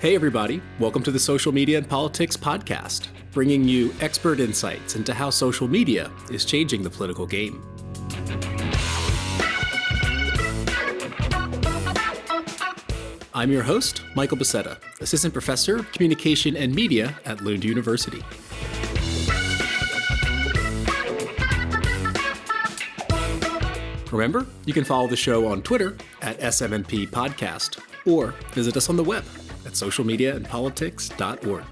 Hey, everybody. Welcome to the Social Media and Politics Podcast, bringing you expert insights into how social media is changing the political game. I'm your host, Michael Becerra, Assistant Professor of Communication and Media at Lund University. Remember, you can follow the show on Twitter at SMNP Podcast or visit us on the web at socialmediaandpolitics.org.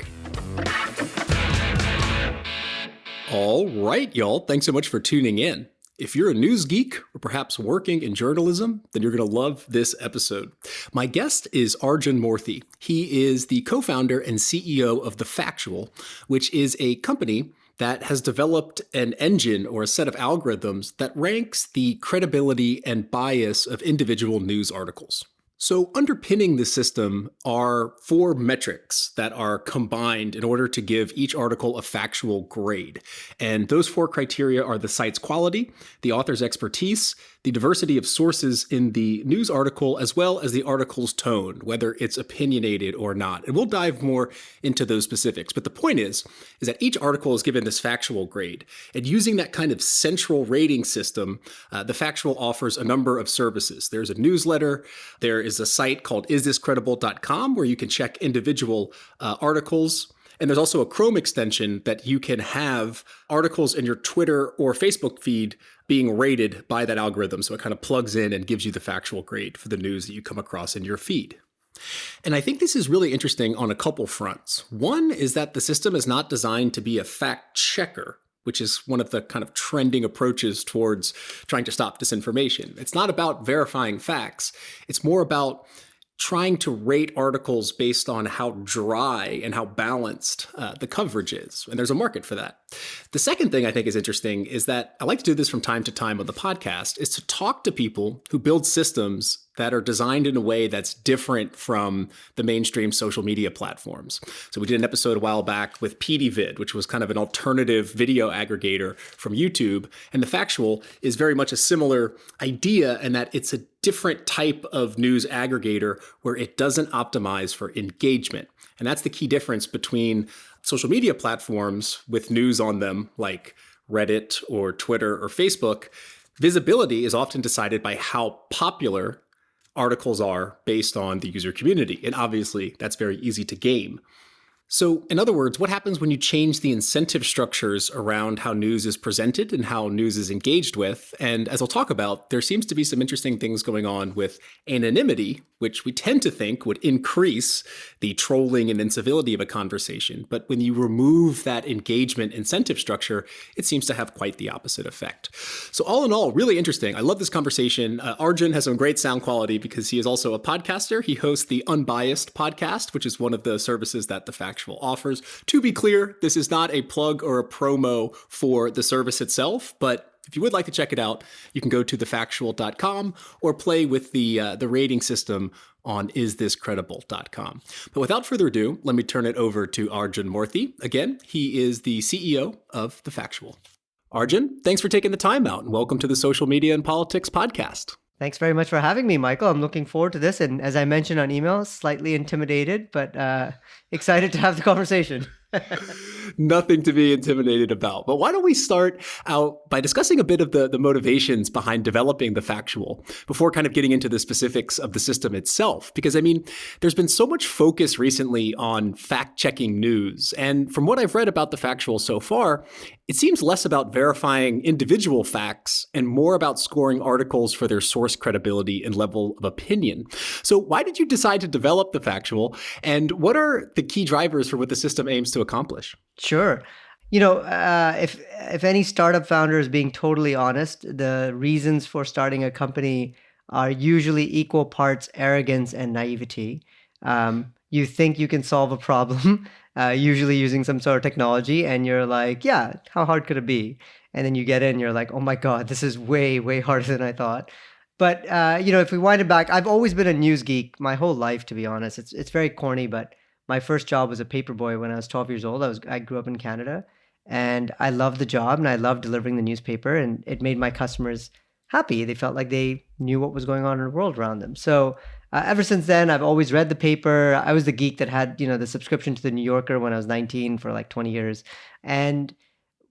All right, y'all. Thanks so much for tuning in. If you're a news geek or perhaps working in journalism, then you're going to love this episode. My guest is Arjun Moorthy. He is the co-founder and CEO of The Factual, which is a company that has developed an engine or a set of algorithms that ranks the credibility and bias of individual news articles. So underpinning the system are 4 metrics that are combined in order to give each article a factual grade. And those 4 criteria are the site's quality, the author's expertise, the diversity of sources in the news article, as well as the article's tone, whether it's opinionated or not. And we'll dive more into those specifics. But the point is that each article is given this factual grade. And using that kind of central rating system, The Factual offers a number of services. There's a newsletter. There is a site called isthiscredible.com where you can check individual articles. And there's also a Chrome extension that you can have articles in your Twitter or Facebook feed being rated by that algorithm. So it kind of plugs in and gives you the factual grade for the news that you come across in your feed. And I think this is really interesting on a couple fronts. One is that the system is not designed to be a fact checker, which is one of the kind of trending approaches towards trying to stop disinformation. It's not about verifying facts. It's more about trying to rate articles based on how dry and how balanced the coverage is. And there's a market for that. The second thing I think is interesting is that I like to do this from time to time on the podcast, is to talk to people who build systems that are designed in a way that's different from the mainstream social media platforms. So we did an episode a while back with PDVid, which was kind of an alternative video aggregator from YouTube. And The Factual is very much a similar idea in that it's a different type of news aggregator where it doesn't optimize for engagement. And that's the key difference between social media platforms with news on them like Reddit or Twitter or Facebook. Visibility is often decided by how popular articles are based on the user community. And obviously, that's very easy to game. So in other words, what happens when you change the incentive structures around how news is presented and how news is engaged with? And as I'll talk about, there seems to be some interesting things going on with anonymity, which we tend to think would increase the trolling and incivility of a conversation. But when you remove that engagement incentive structure, it seems to have quite the opposite effect. So all in all, really interesting. I love this conversation. Arjun has some great sound quality because he is also a podcaster. He hosts the Unbiased podcast, which is one of the services that The Factual offers. To be clear, this is not a plug or a promo for the service itself, but if you would like to check it out, you can go to thefactual.com or play with the rating system on isthiscredible.com. But without further ado, let me turn it over to Arjun Moorthy. Again, he is the CEO of The Factual. Arjun, thanks for taking the time out and welcome to the Social Media and Politics Podcast. Thanks very much for having me, Michael. I'm looking forward to this. And as I mentioned on email, slightly intimidated, but excited to have the conversation. Nothing to be intimidated about. But why don't we start out by discussing a bit of the motivations behind developing The Factual before kind of getting into the specifics of the system itself? Because, I mean, there's been so much focus recently on fact-checking news. And from what I've read about The Factual so far, it seems less about verifying individual facts and more about scoring articles for their source credibility and level of opinion. So why did you decide to develop The Factual? And what are the key drivers for what the system aims to accomplish? Sure. If any startup founder is being totally honest, the reasons for starting a company are usually equal parts arrogance and naivety. You think you can solve a problem, usually using some sort of technology, and you're like, yeah, how hard could it be? And then you get in and you're like, oh my God, this is way, way harder than I thought. But, if we wind it back, I've always been a news geek my whole life, to be honest. It's very corny, but my first job was a paperboy when I was 12 years old. I grew up in Canada, and I loved the job, and I loved delivering the newspaper, and it made my customers happy. They felt like they knew what was going on in the world around them. So Ever since then, I've always read the paper. I was the geek that had, the subscription to the New Yorker when I was 19 for like 20 years. And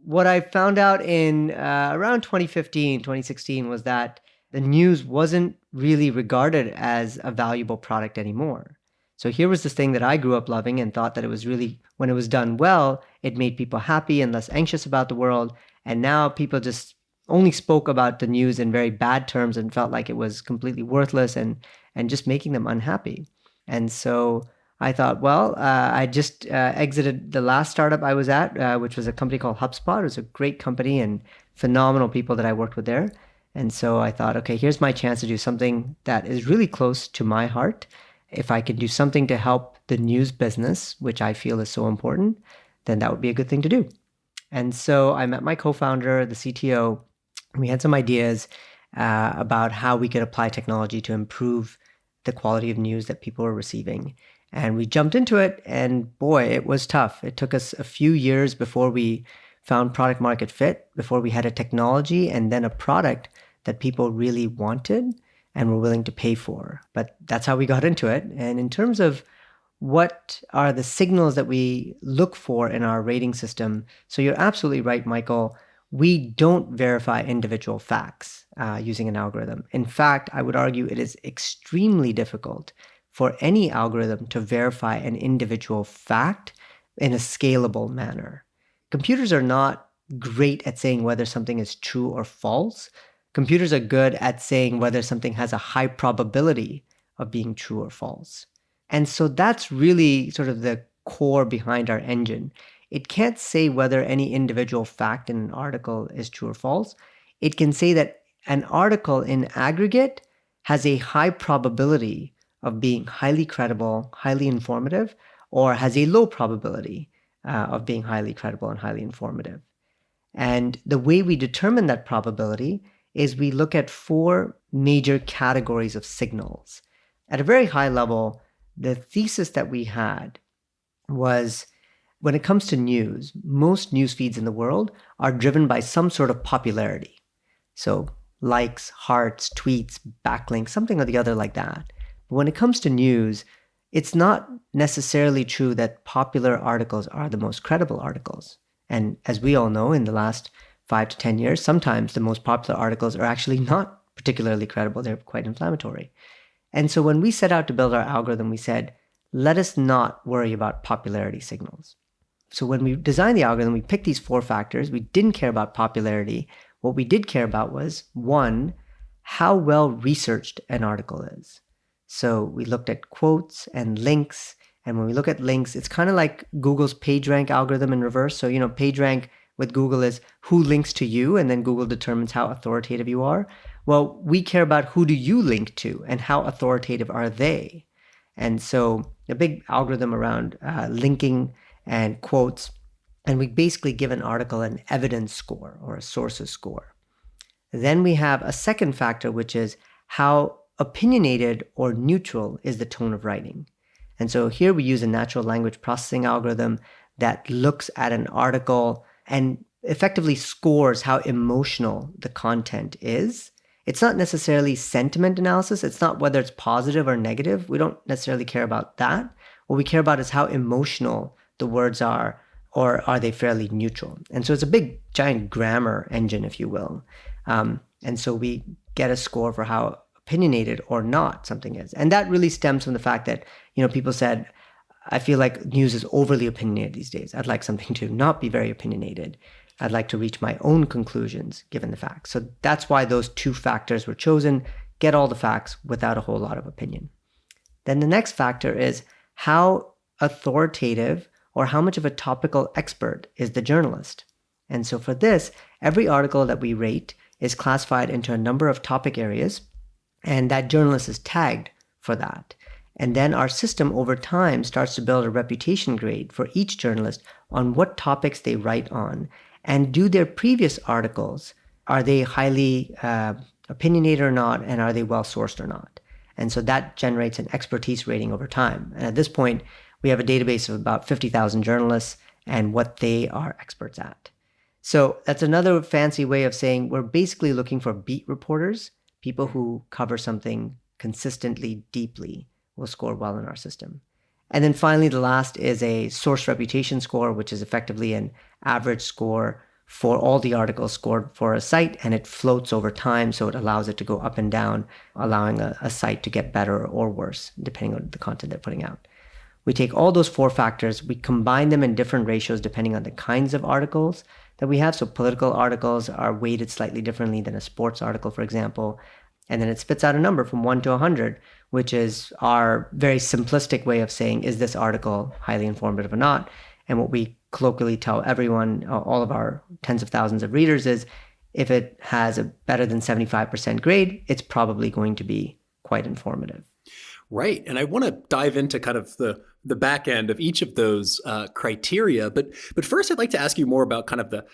what I found out in around 2015, 2016 was that the news wasn't really regarded as a valuable product anymore. So here was this thing that I grew up loving and thought that it was really, when it was done well, it made people happy and less anxious about the world. And now people just only spoke about the news in very bad terms and felt like it was completely worthless and just making them unhappy. And so I thought, well, I just exited the last startup I was at, which was a company called HubSpot. It was a great company and phenomenal people that I worked with there. And so I thought, okay, here's my chance to do something that is really close to my heart. If I can do something to help the news business, which I feel is so important, then that would be a good thing to do. And so I met my co-founder, the CTO, and we had some ideas about how we could apply technology to improve the quality of news that people were receiving. And we jumped into it, and boy, it was tough. It took us a few years before we found product market fit, before we had a technology and then a product that people really wanted and were willing to pay for. But that's how we got into it. And in terms of what are the signals that we look for in our rating system, so you're absolutely right, Michael. We don't verify individual facts using an algorithm. In fact, I would argue it is extremely difficult for any algorithm to verify an individual fact in a scalable manner. Computers are not great at saying whether something is true or false. Computers are good at saying whether something has a high probability of being true or false. And so that's really sort of the core behind our engine. It can't say whether any individual fact in an article is true or false. It can say that an article in aggregate has a high probability of being highly credible, highly informative, or has a low probability of being highly credible and highly informative. And the way we determine that probability is we look at four major categories of signals. At a very high level, the thesis that we had was when it comes to news, most news feeds in the world are driven by some sort of popularity. So likes, hearts, tweets, backlinks, something or the other like that. But when it comes to news, it's not necessarily true that popular articles are the most credible articles. And as we all know, in the last 5 to 10 years, sometimes the most popular articles are actually not particularly credible. They're quite inflammatory. And so when we set out to build our algorithm, we said, let us not worry about popularity signals. So when we designed the algorithm, we picked these four factors. We didn't care about popularity. What we did care about was, one, how well researched an article is. So we looked at quotes and links. And when we look at links, it's kind of like Google's PageRank algorithm in reverse. So, PageRank with Google is who links to you, and then Google determines how authoritative you are. Well, we care about who do you link to and how authoritative are they. And so a big algorithm around linking and quotes. And we basically give an article an evidence score or a sources score. Then we have a second factor, which is how opinionated or neutral is the tone of writing. And so here we use a natural language processing algorithm that looks at an article and effectively scores how emotional the content is. It's not necessarily sentiment analysis. It's not whether it's positive or negative. We don't necessarily care about that. What we care about is how emotional the words are, or are they fairly neutral? And so it's a big, giant grammar engine, if you will. And so we get a score for how opinionated or not something is. And that really stems from the fact that, people said, I feel like news is overly opinionated these days. I'd like something to not be very opinionated. I'd like to reach my own conclusions given the facts. So that's why those two factors were chosen. Get all the facts without a whole lot of opinion. Then the next factor is how authoritative or how much of a topical expert is the journalist. And so for this, every article that we rate is classified into a number of topic areas, and that journalist is tagged for that. And then our system over time starts to build a reputation grade for each journalist on what topics they write on. And do their previous articles, are they highly opinionated or not, and are they well-sourced or not? And so that generates an expertise rating over time. And at this point, we have a database of about 50,000 journalists and what they are experts at. So that's another fancy way of saying we're basically looking for beat reporters, people who cover something consistently, deeply will score well in our system. And then finally, the last is a source reputation score, which is effectively an average score for all the articles scored for a site, and it floats over time, so it allows it to go up and down, allowing a site to get better or worse, depending on the content they're putting out. We take all those four factors, we combine them in different ratios depending on the kinds of articles that we have. So political articles are weighted slightly differently than a sports article, for example. And then it spits out a number from 1 to 100, which is our very simplistic way of saying, is this article highly informative or not? And what we colloquially tell everyone, all of our tens of thousands of readers, is if it has a better than 75% grade, it's probably going to be quite informative. Right. And I want to dive into kind of the back end of each of those criteria. But first, I'd like to ask you more about kind of the,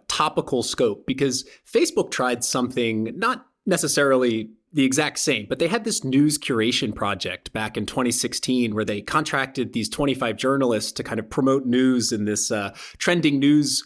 topical scope, because Facebook tried something not necessarily the exact same, but they had this news curation project back in 2016 where they contracted these 25 journalists to kind of promote news in this trending news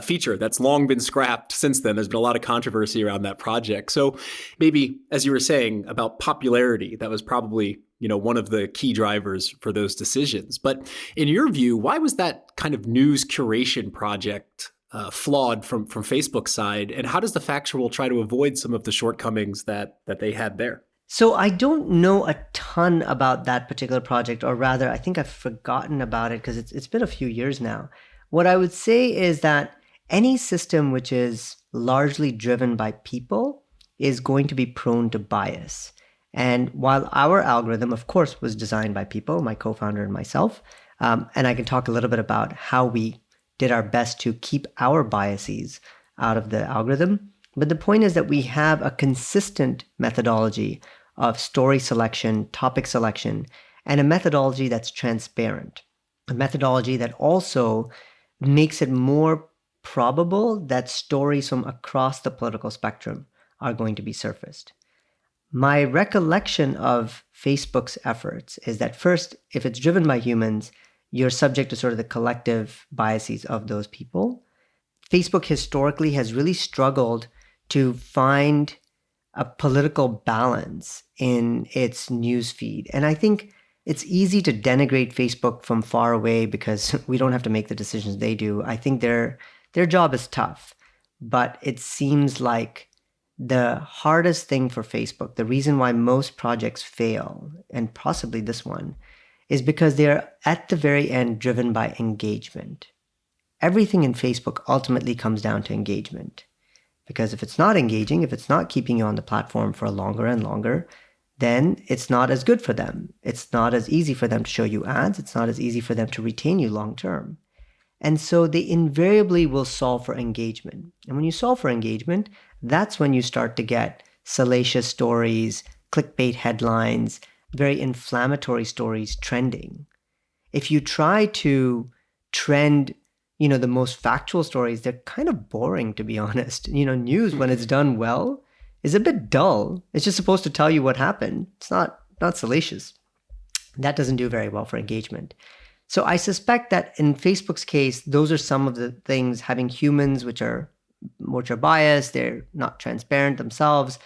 feature that's long been scrapped since then. There's been a lot of controversy around that project. So maybe, as you were saying about popularity, that was probably one of the key drivers for those decisions. But in your view, why was that kind of news curation project flawed from Facebook's side? And how does the factual try to avoid some of the shortcomings that they had there? So I don't know a ton about that particular project, or rather, I think I've forgotten about it because it's been a few years now. What I would say is that any system which is largely driven by people is going to be prone to bias. And while our algorithm, of course, was designed by people, my co-founder and myself, and I can talk a little bit about how we did our best to keep our biases out of the algorithm. But the point is that we have a consistent methodology of story selection, topic selection, and a methodology that's transparent. A methodology that also makes it more probable that stories from across the political spectrum are going to be surfaced. My recollection of Facebook's efforts is that first, if it's driven by humans, you're subject to sort of the collective biases of those people. Facebook historically has really struggled to find a political balance in its news feed. And I think it's easy to denigrate Facebook from far away because we don't have to make the decisions they do. I think their job is tough, but it seems like the hardest thing for Facebook, the reason why most projects fail, and possibly this one, is because they're at the very end driven by engagement. Everything in Facebook ultimately comes down to engagement. Because if it's not engaging, if it's not keeping you on the platform for longer and longer, then it's not as good for them. It's not as easy for them to show you ads. It's not as easy for them to retain you long term. And so they invariably will solve for engagement. And when you solve for engagement, that's when you start to get salacious stories, clickbait headlines, very inflammatory stories trending. If you try to trend, the most factual stories, they're kind of boring, to be honest. News, when it's done well, is a bit dull. It's just supposed to tell you what happened. It's not salacious. That doesn't do very well for engagement. So I suspect that in Facebook's case, those are some of the things, having humans which are biased, they're not transparent themselves.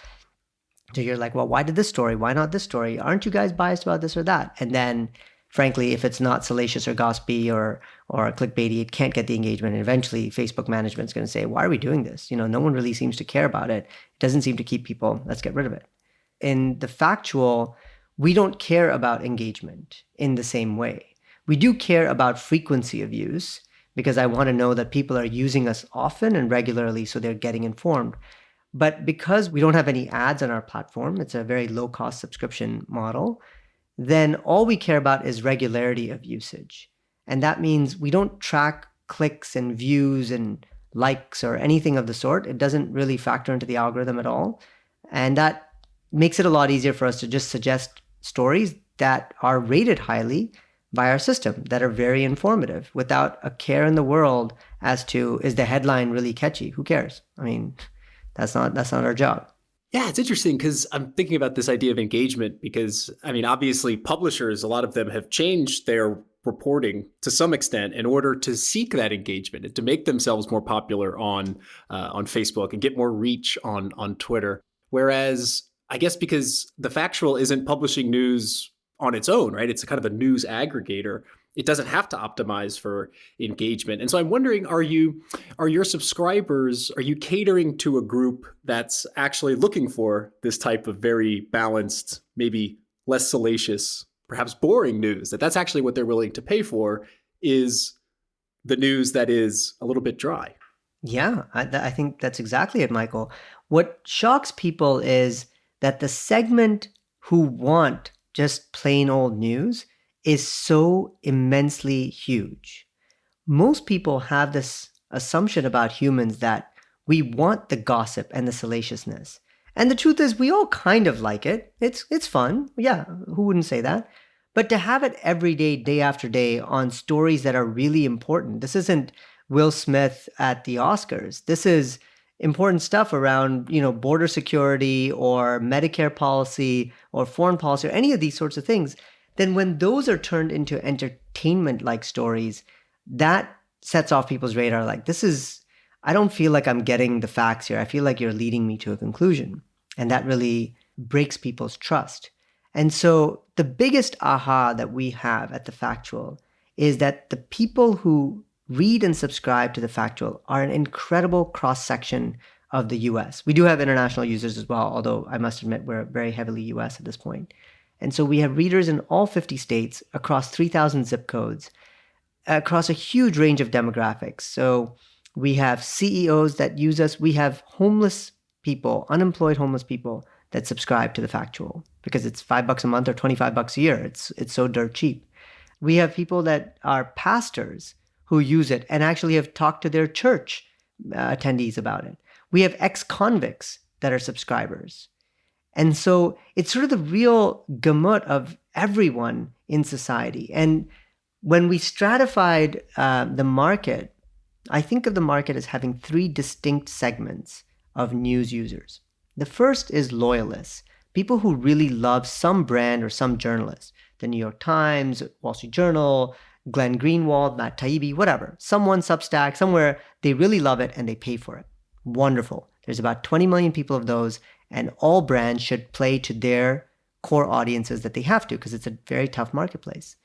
So you're like, well, why did this story? Why not this story? Aren't you guys biased about this or that? And then, frankly, if it's not salacious or gossipy or clickbaity, it can't get the engagement. And eventually, Facebook management is going to say, why are we doing this? No one really seems to care about it. It doesn't seem to keep people. Let's get rid of it. In the factual, we don't care about engagement in the same way. We do care about frequency of use because I want to know that people are using us often and regularly so they're getting informed. But because we don't have any ads on our platform, it's a very low-cost subscription model, then all we care about is regularity of usage. And that means we don't track clicks and views and likes or anything of the sort. It doesn't really factor into the algorithm at all. And that makes it a lot easier for us to just suggest stories that are rated highly by our system, that are very informative, without a care in the world as to, is the headline really catchy? Who cares? I mean, that's not our job. Yeah, it's interesting because I'm thinking about this idea of engagement because, obviously publishers, a lot of them have changed their reporting to some extent in order to seek that engagement and to make themselves more popular on Facebook and get more reach on Twitter. Whereas I guess because the factual isn't publishing news on its own, right? It's a kind of a news aggregator. It doesn't have to optimize for engagement. And so I'm wondering, are your subscribers, are you catering to a group that's actually looking for this type of very balanced, maybe less salacious, perhaps boring news, that's actually what they're willing to pay for, is the news that is a little bit dry? Yeah, I think that's exactly it, Michael. What shocks people is that the segment who want just plain old news is so immensely huge. Most people have this assumption about humans that we want the gossip and the salaciousness. And the truth is we all kind of like it. It's fun. Yeah, who wouldn't say that? But to have it every day after day on stories that are really important. This isn't Will Smith at the Oscars. This is important stuff around, border security or Medicare policy or foreign policy or any of these sorts of things. Then when those are turned into entertainment like stories, that sets off people's radar. Like, I don't feel like I'm getting the facts here. I feel like you're leading me to a conclusion. And that really breaks people's trust. And so the biggest aha that we have at The Factual is that the people who read and subscribe to The Factual are an incredible cross-section of the US. We do have international users as well, although I must admit we're very heavily US at this point. And so we have readers in all 50 states across 3,000 zip codes, across a huge range of demographics. So we have CEOs that use us. We have homeless people, unemployed homeless people that subscribe to The Factual because it's $5 a month or $25 a year. It's so dirt cheap. We have people that are pastors who use it and actually have talked to their church attendees about it. We have ex-convicts that are subscribers. And so it's sort of the real gamut of everyone in society. And when we stratified the market, I think of the market as having three distinct segments of news users. The first is loyalists, people who really love some brand or some journalist. The New York Times, Wall Street Journal, Glenn Greenwald, Matt Taibbi, whatever. Someone Substack, somewhere, they really love it and they pay for it. Wonderful. There's about 20 million people of those, and all brands should play to their core audiences that they have to because it's a very tough marketplace.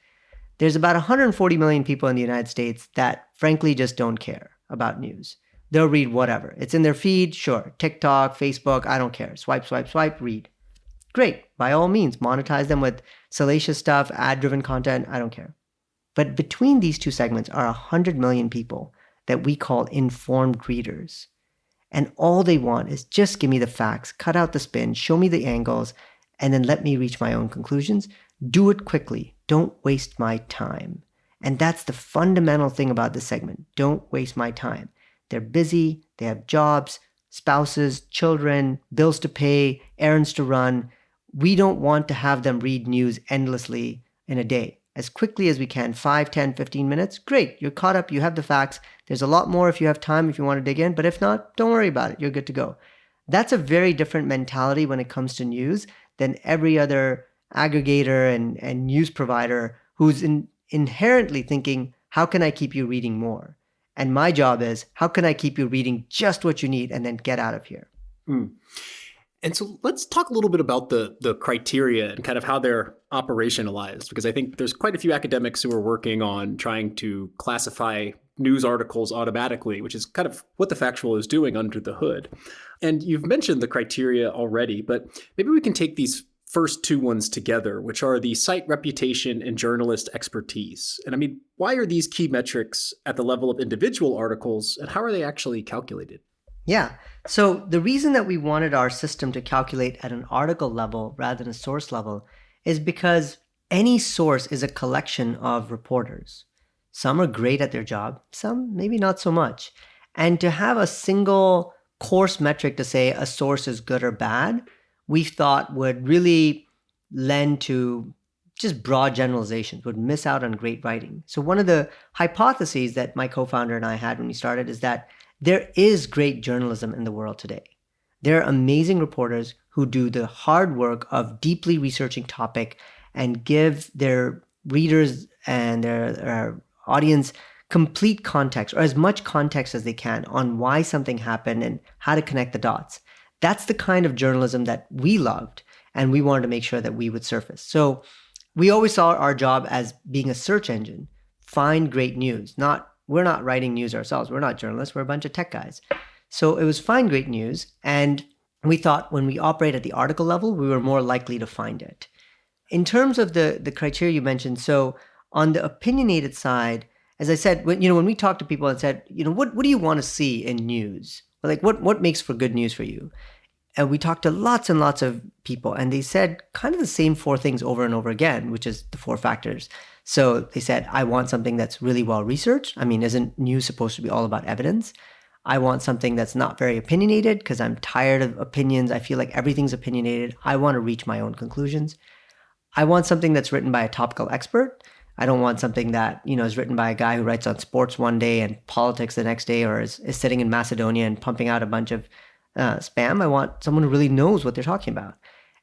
There's about 140 million people in the United States that frankly just don't care about news. They'll read whatever. It's in their feed, sure. TikTok, Facebook, I don't care. Swipe, swipe, swipe, read. Great. By all means, monetize them with salacious stuff, ad-driven content, I don't care. But between these two segments are 100 million people that we call informed readers. And all they want is just give me the facts, cut out the spin, show me the angles, and then let me reach my own conclusions. Do it quickly. Don't waste my time. And that's the fundamental thing about this segment. Don't waste my time. They're busy, they have jobs, spouses, children, bills to pay, errands to run. We don't want to have them read news endlessly in a day. As quickly as we can, 5, 10, 15 minutes, great. You're caught up, you have the facts. There's a lot more if you have time, if you want to dig in. But if not, don't worry about it. You're good to go. That's a very different mentality when it comes to news than every other aggregator and news provider who's inherently thinking, how can I keep you reading more? And my job is, how can I keep you reading just what you need and then get out of here? Mm. And so let's talk a little bit about the criteria and kind of how they're operationalized, because I think there's quite a few academics who are working on trying to classify news articles automatically, which is kind of what The Factual is doing under the hood. And you've mentioned the criteria already, but maybe we can take these first two ones together, which are the site reputation and journalist expertise. And I mean, why are these key metrics at the level of individual articles, and how are they actually calculated? Yeah. So the reason that we wanted our system to calculate at an article level rather than a source level is because any source is a collection of reporters. Some are great at their job, some maybe not so much. And to have a single coarse metric to say a source is good or bad, we thought would really lend to just broad generalizations, would miss out on great writing. So one of the hypotheses that my co-founder and I had when we started is that there is great journalism in the world today. There are amazing reporters who do the hard work of deeply researching topic and give their readers and their audience complete context, or as much context as they can, on why something happened and how to connect the dots. That's the kind of journalism that we loved, and we wanted to make sure that we would surface. So we always saw our job as being a search engine. Find great news. We're not writing news ourselves. We're not journalists. We're a bunch of tech guys. So it was find great news. And we thought when we operate at the article level, we were more likely to find it. In terms of the criteria you mentioned, so on the opinionated side, as I said, when we talk to people and said, what do you want to see in news? Like what makes for good news for you? And we talked to lots and lots of people, and they said kind of the same four things over and over again, which is the four factors. So they said, I want something that's really well researched. I mean, isn't news supposed to be all about evidence? I want something that's not very opinionated because I'm tired of opinions. I feel like everything's opinionated. I want to reach my own conclusions. I want something that's written by a topical expert. I don't want something that, is written by a guy who writes on sports one day and politics the next day, or is sitting in Macedonia and pumping out a bunch of spam. I want someone who really knows what they're talking about.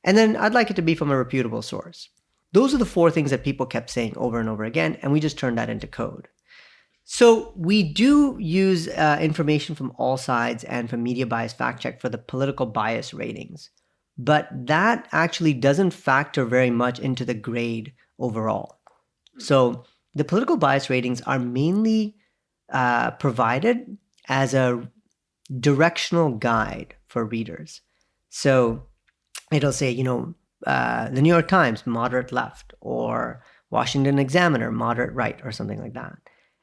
And then I'd like it to be from a reputable source. Those are the four things that people kept saying over and over again, and we just turned that into code. So we do use information from all sides and from Media Bias Fact Check for the political bias ratings. But that actually doesn't factor very much into the grade overall. So the political bias ratings are mainly provided as a directional guide for readers. So it'll say, the New York Times, moderate left, or Washington Examiner, moderate right, or something like that.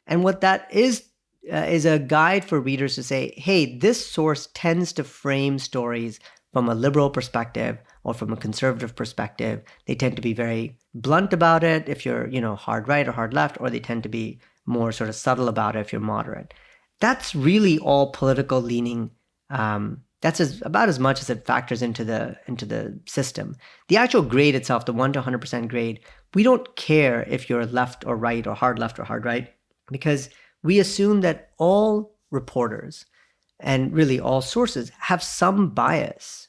And what that is a guide for readers to say, hey, this source tends to frame stories from a liberal perspective or from a conservative perspective. They tend to be very blunt about it if you're, hard right or hard left, or they tend to be more sort of subtle about it if you're moderate. That's really all political leaning. That's about as much as it factors into the system. The actual grade itself, the 1 to 100% grade, we don't care if you're left or right or hard left or hard right, because we assume that all reporters and really all sources have some bias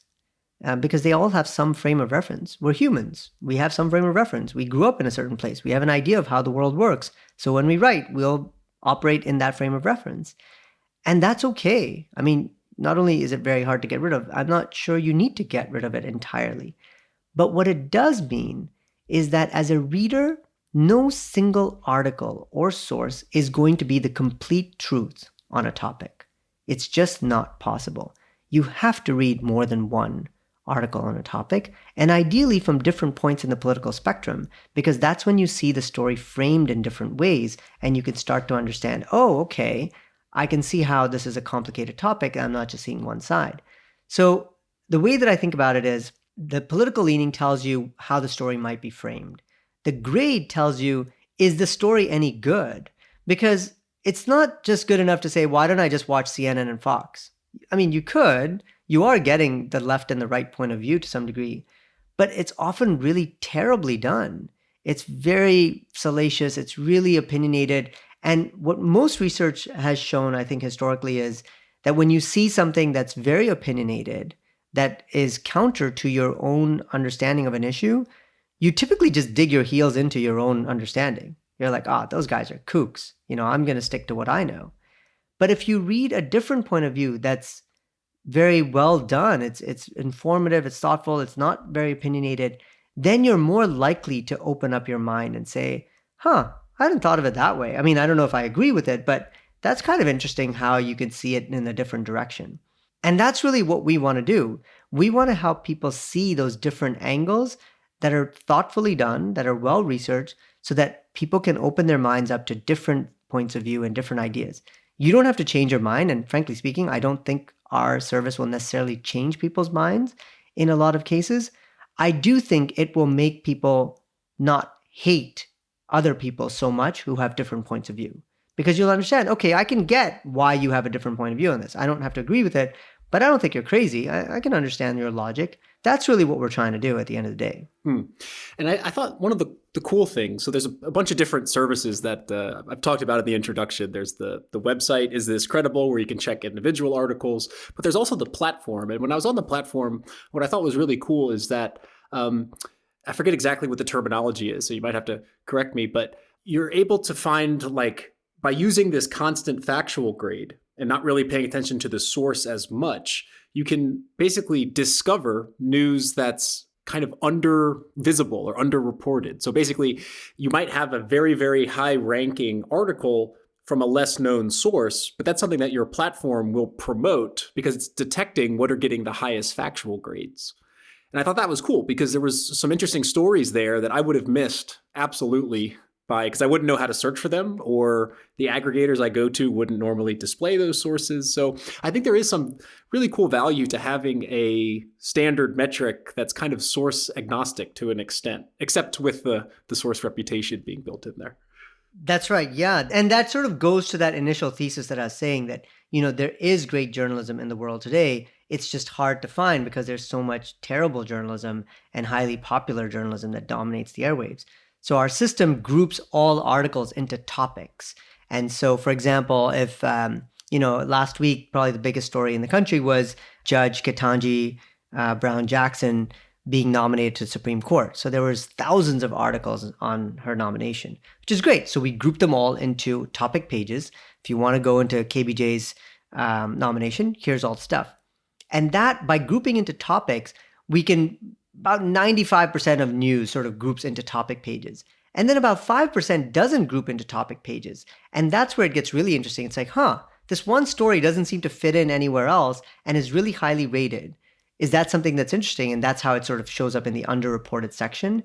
because they all have some frame of reference. We're humans. We have some frame of reference. We grew up in a certain place. We have an idea of how the world works. So when we write, we'll operate in that frame of reference. And that's okay. I mean, not only is it very hard to get rid of, I'm not sure you need to get rid of it entirely. But what it does mean is that as a reader, no single article or source is going to be the complete truth on a topic. It's just not possible. You have to read more than one article on a topic, and ideally from different points in the political spectrum, because that's when you see the story framed in different ways, and you can start to understand, oh, okay, I can see how this is a complicated topic, and I'm not just seeing one side. So the way that I think about it is the political leaning tells you how the story might be framed. The grade tells you, is the story any good? Because it's not just good enough to say, why don't I just watch CNN and Fox? I mean, you are getting the left and the right point of view to some degree, but it's often really terribly done. It's very salacious. It's really opinionated. And what most research has shown, I think, historically, is that when you see something that's very opinionated, that is counter to your own understanding of an issue, you typically just dig your heels into your own understanding. You're like, those guys are kooks. I'm going to stick to what I know. But if you read a different point of view that's very well done, it's informative, it's thoughtful, it's not very opinionated, then you're more likely to open up your mind and say, I hadn't thought of it that way. I mean, I don't know if I agree with it, but that's kind of interesting how you can see it in a different direction. And that's really what we want to do. We want to help people see those different angles that are thoughtfully done, that are well researched, so that people can open their minds up to different points of view and different ideas. You don't have to change your mind. And frankly speaking, I don't think our service will necessarily change people's minds in a lot of cases. I do think it will make people not hate other people so much who have different points of view. Because you'll understand, okay, I can get why you have a different point of view on this. I don't have to agree with it, but I don't think you're crazy. I can understand your logic. That's really what we're trying to do at the end of the day. And I thought one of the cool things, so there's a bunch of different services that I've talked about in the introduction. There's the website, Is This Credible, where you can check individual articles, but there's also the platform. And when I was on the platform, what I thought was really cool is that, I forget exactly what the terminology is, so you might have to correct me, but you're able to find, like, by using this constant factual grade, and not really paying attention to the source as much, you can basically discover news that's kind of under visible or underreported. So basically, you might have a very, very high ranking article from a less known source, but that's something that your platform will promote because it's detecting what are getting the highest factual grades. And I thought that was cool because there was some interesting stories there that I would have missed absolutely by because I wouldn't know how to search for them or the aggregators I go to wouldn't normally display those sources. So I think there is some really cool value to having a standard metric that's kind of source agnostic to an extent, except with the source reputation being built in there. That's right. Yeah. And that sort of goes to that initial thesis that I was saying that, there is great journalism in the world today. It's just hard to find because there's so much terrible journalism and highly popular journalism that dominates the airwaves. So our system groups all articles into topics. And so, for example, if, last week, probably the biggest story in the country was Judge Ketanji Brown Jackson being nominated to the Supreme Court. So there was thousands of articles on her nomination, which is great. So we grouped them all into topic pages. If you want to go into KBJ's nomination, here's all the stuff. And that by grouping into topics, we can, about 95% of news sort of groups into topic pages. And then about 5% doesn't group into topic pages. And that's where it gets really interesting. It's like, this one story doesn't seem to fit in anywhere else and is really highly rated. Is that something that's interesting? And that's how it sort of shows up in the underreported section.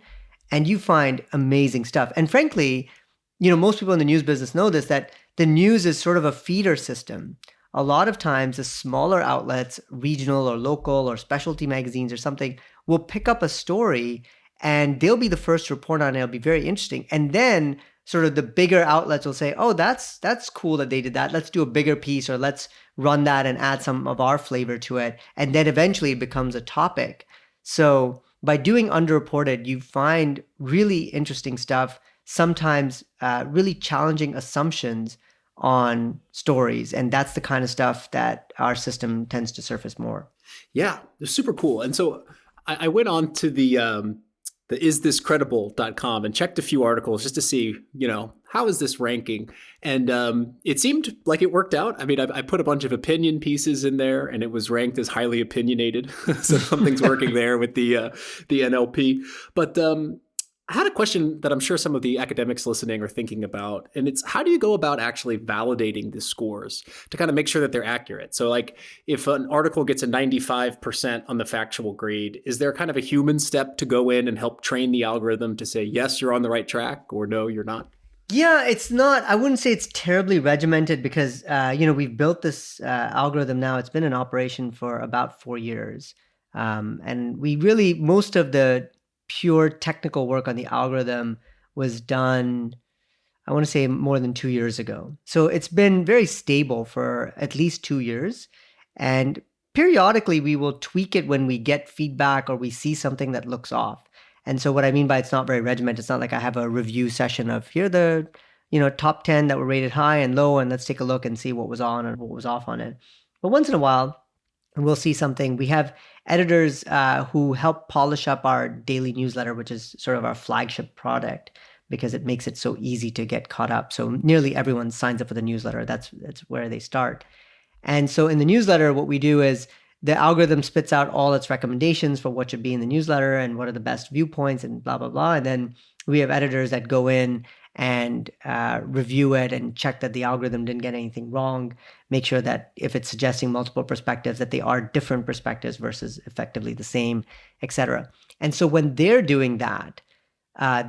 And you find amazing stuff. And frankly, most people in the news business know this, that the news is sort of a feeder system. A lot of times the smaller outlets, regional or local or specialty magazines or something, will pick up a story and they'll be the first to report on it. It'll be very interesting. And then sort of the bigger outlets will say, oh, that's cool that they did that. Let's do a bigger piece or let's run that and add some of our flavor to it. And then eventually it becomes a topic. So by doing underreported, you find really interesting stuff, sometimes really challenging assumptions on stories. And that's the kind of stuff that our system tends to surface more. Yeah, they're super cool. And so I went on to the isthiscredible.com and checked a few articles just to see, how is this ranking? And it seemed like it worked out. I mean, I put a bunch of opinion pieces in there and it was ranked as highly opinionated. So something's working there with the NLP. But I had a question that I'm sure some of the academics listening are thinking about, and it's how do you go about actually validating the scores to kind of make sure that they're accurate? So like if an article gets a 95% on the factual grade, is there kind of a human step to go in and help train the algorithm to say, yes, you're on the right track, or no, you're not? Yeah, it's not, I wouldn't say it's terribly regimented because, we've built this algorithm now. It's been in operation for about 4 years. And we really, most of the pure technical work on the algorithm was done, I want to say more than 2 years ago. So it's been very stable for at least 2 years. And periodically we will tweak it when we get feedback or we see something that looks off. And so what I mean by it's not very regimented, it's not like I have a review session of here are the, top 10 that were rated high and low, and let's take a look and see what was on and what was off on it. But once in a while, we'll see something. We have editors who help polish up our daily newsletter, which is sort of our flagship product because it makes it so easy to get caught up. So nearly everyone signs up for the newsletter. That's where they start. And so in the newsletter, what we do is the algorithm spits out all its recommendations for what should be in the newsletter and what are the best viewpoints and blah, blah, blah. And then we have editors that go in and review it and check that the algorithm didn't get anything wrong, make sure that if it's suggesting multiple perspectives, that they are different perspectives versus effectively the same, et cetera. And so when they're doing that,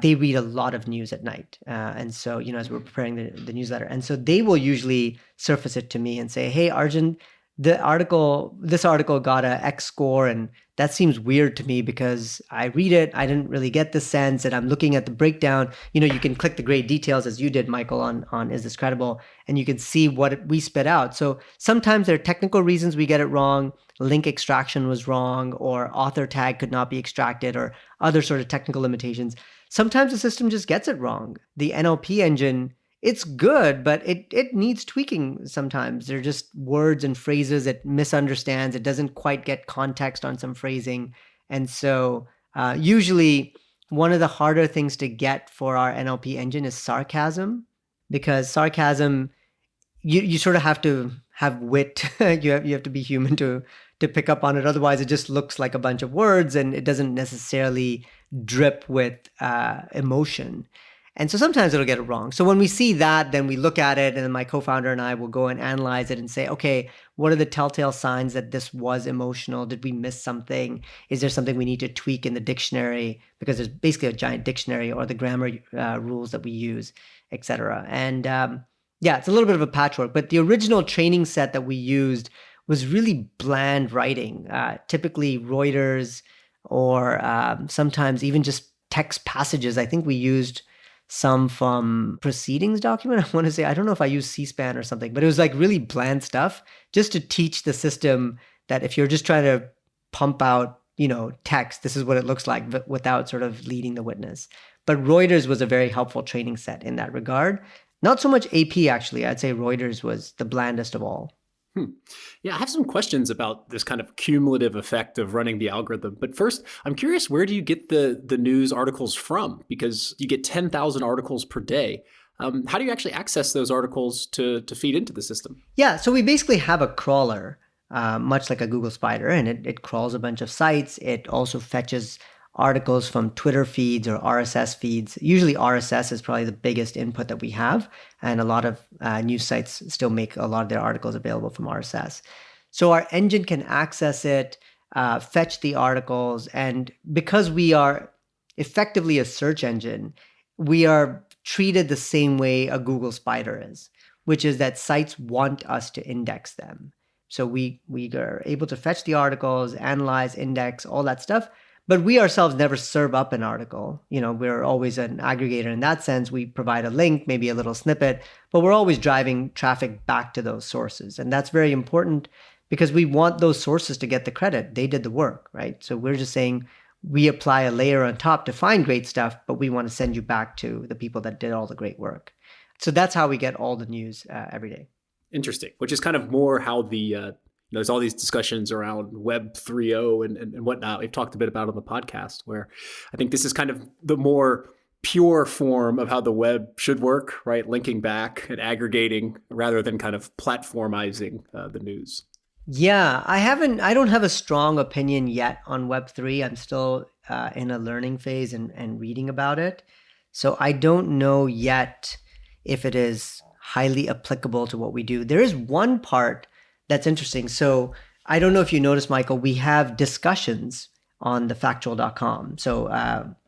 they read a lot of news at night. And so, as we're preparing the newsletter. And so they will usually surface it to me and say, hey, Arjun, this article got a X score, and that seems weird to me because I read it, I didn't really get the sense, and I'm looking at the breakdown. You can click the great details as you did, Michael, on Is This Credible? And you can see what we spit out. So sometimes there are technical reasons we get it wrong. Link extraction was wrong, or author tag could not be extracted, or other sort of technical limitations. Sometimes the system just gets it wrong. The NLP engine, it's good, but it needs tweaking sometimes. There are just words and phrases it misunderstands. It doesn't quite get context on some phrasing. And so usually one of the harder things to get for our NLP engine is sarcasm, because sarcasm, you sort of have to have wit. You have to be human to pick up on it. Otherwise, it just looks like a bunch of words, and it doesn't necessarily drip with emotion. And so sometimes it'll get it wrong. So when we see that, then we look at it, and then my co-founder and I will go and analyze it and say, okay, what are the telltale signs that this was emotional? Did we miss something? Is there something we need to tweak in the dictionary? Because there's basically a giant dictionary, or the grammar rules that we use, etc. And yeah, it's a little bit of a patchwork, but the original training set that we used was really bland writing, typically Reuters, or sometimes even just text passages. I think we used some from proceedings document. I want to say, I don't know if I used C-SPAN or something, but it was like really bland stuff just to teach the system that if you're just trying to pump out, text, this is what it looks like, but without sort of leading the witness. But Reuters was a very helpful training set in that regard. Not so much AP, actually. I'd say Reuters was the blandest of all. Yeah, I have some questions about this kind of cumulative effect of running the algorithm. But first, I'm curious, where do you get the news articles from? Because you get 10,000 articles per day. How do you actually access those articles to feed into the system? Yeah, so we basically have a crawler, much like a Google Spider, and it crawls a bunch of sites. It also fetches articles from Twitter feeds or RSS feeds. Usually RSS is probably the biggest input that we have, and a lot of news sites still make a lot of their articles available from RSS. So our engine can access it, fetch the articles, and because we are effectively a search engine, we are treated the same way a Google Spider is, which is that sites want us to index them. So we are able to fetch the articles, analyze, index, all that stuff. But we ourselves never serve up an article. We're always an aggregator in that sense. We provide a link, maybe a little snippet, but we're always driving traffic back to those sources. And that's very important because we want those sources to get the credit. They did the work, right? So we're just saying we apply a layer on top to find great stuff, but we want to send you back to the people that did all the great work. So that's how we get all the news every day. Interesting, which is kind of more how there's all these discussions around Web 3.0 and whatnot. We've talked a bit about on the podcast, where I think this is kind of the more pure form of how the web should work, right? Linking back and aggregating rather than kind of platformizing the news. Yeah, I don't have a strong opinion yet on Web3. I'm still in a learning phase and reading about it. So I don't know yet if it is highly applicable to what we do. There is one part that's interesting. So I don't know if you noticed, Michael, we have discussions on thefactual.com. So